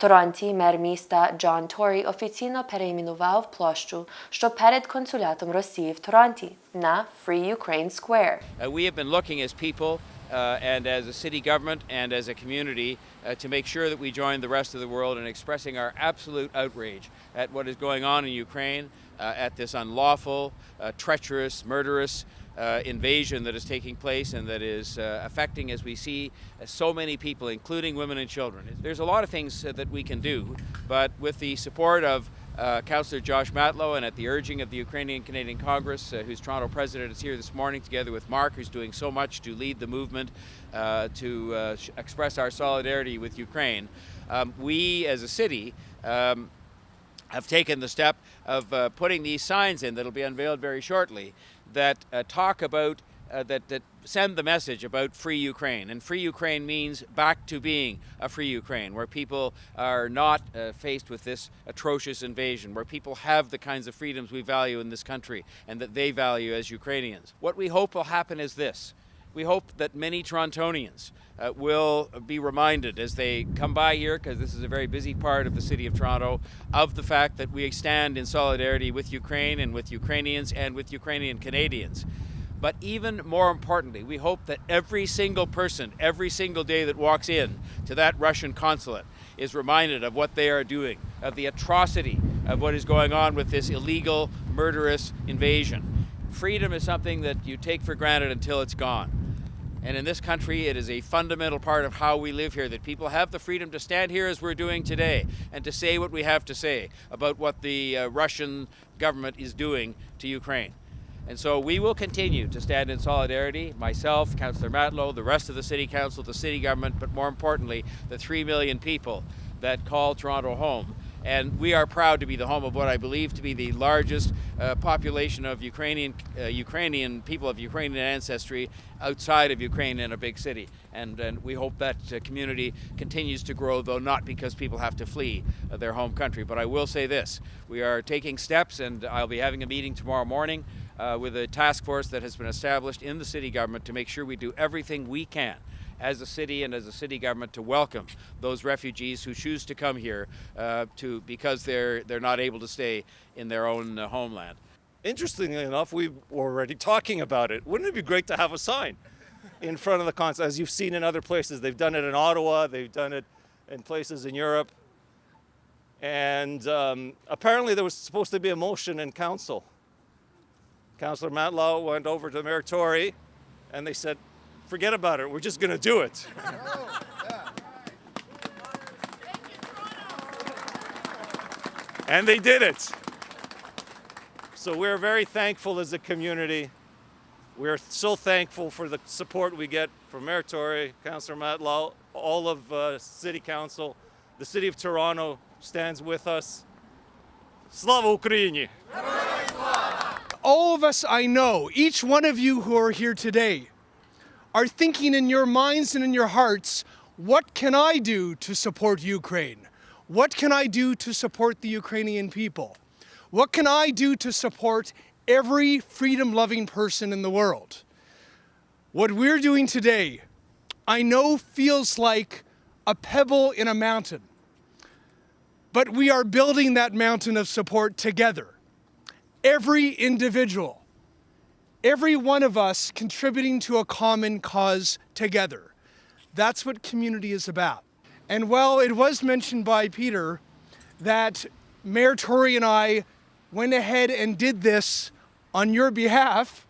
Торонті мер міста Tory офіційно переіменував площу, що перед консулятом Росії в Торонті, на Free Ukraine Square. We have been looking as people and as a city government and as a community to make sure that we join the rest of the world in expressing our absolute outrage at what is going on in Ukraine, at this unlawful, treacherous, murderous invasion that is taking place and that is affecting, as we see, so many people, including women and children. There's a lot of things that we can do, but with the support of Councillor Josh Matlow and at the urging of the Ukrainian Canadian Congress, whose Toronto president is here this morning, together with Mark, who's doing so much to lead the movement to express our solidarity with Ukraine, we as a city have taken the step of putting these signs in that'll be unveiled very shortly that talk about, that send the message about free Ukraine. And free Ukraine means back to being a free Ukraine, where people are not faced with this atrocious invasion, where people have the kinds of freedoms we value in this country and that they value as Ukrainians. What we hope will happen is this. We hope that many Torontonians will be reminded as they come by here, because this is a very busy part of the city of Toronto, of the fact that we stand in solidarity with Ukraine and with Ukrainians and with Ukrainian Canadians. But even more importantly, we hope that every single person, every single day that walks in to that Russian consulate is reminded of what they are doing, of the atrocity of what is going on with this illegal, murderous invasion. Freedom is something that you take for granted until it's gone. And in this country, it is a fundamental part of how we live here, that people have the freedom to stand here as we're doing today and to say what we have to say about what the Russian government is doing to Ukraine. And so we will continue to stand in solidarity, myself, Councillor Matlow, the rest of the City Council, the City Government, but more importantly, the 3 million people that call Toronto home. And we are proud to be the home of what I believe to be the largest population of Ukrainian people of Ukrainian ancestry outside of Ukraine in a big city. And we hope that community continues to grow, though not because people have to flee their home country. But I will say this, we are taking steps, and I'll be having a meeting tomorrow morning with a task force that has been established in the city government to make sure we do everything we can as a city and as a city government to welcome those refugees who choose to come here because they're not able to stay in their own homeland. Interestingly enough, we were already talking about it. Wouldn't it be great to have a sign in front of the consulate, as you've seen in other places? They've done it in Ottawa, they've done it in places in Europe. And apparently there was supposed to be a motion in council. Councillor Matlow went over to Mayor Tory and they said, forget about it, we're just going to do it. And they did it. So we're very thankful as a community. We're so thankful for the support we get from Mayor Tory, Councillor Matlow, all of City Council. The City of Toronto stands with us. Slava Ukraini! All of us I know, each one of you who are here today, are thinking in your minds and in your hearts, what can I do to support Ukraine? What can I do to support the Ukrainian people? What can I do to support every freedom-loving person in the world? What we're doing today, I know feels like a pebble in a mountain, but we are building that mountain of support together. Every individual, every one of us contributing to a common cause together. That's what community is about. And while it was mentioned by Peter that Mayor Tory and I went ahead and did this on your behalf,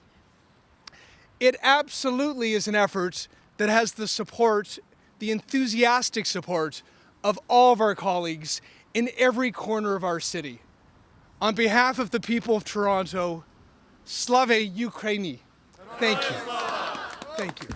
it absolutely is an effort that has the support, the enthusiastic support of all of our colleagues in every corner of our city. On behalf of the people of Toronto, Slava Ukraini. Thank you. Thank you.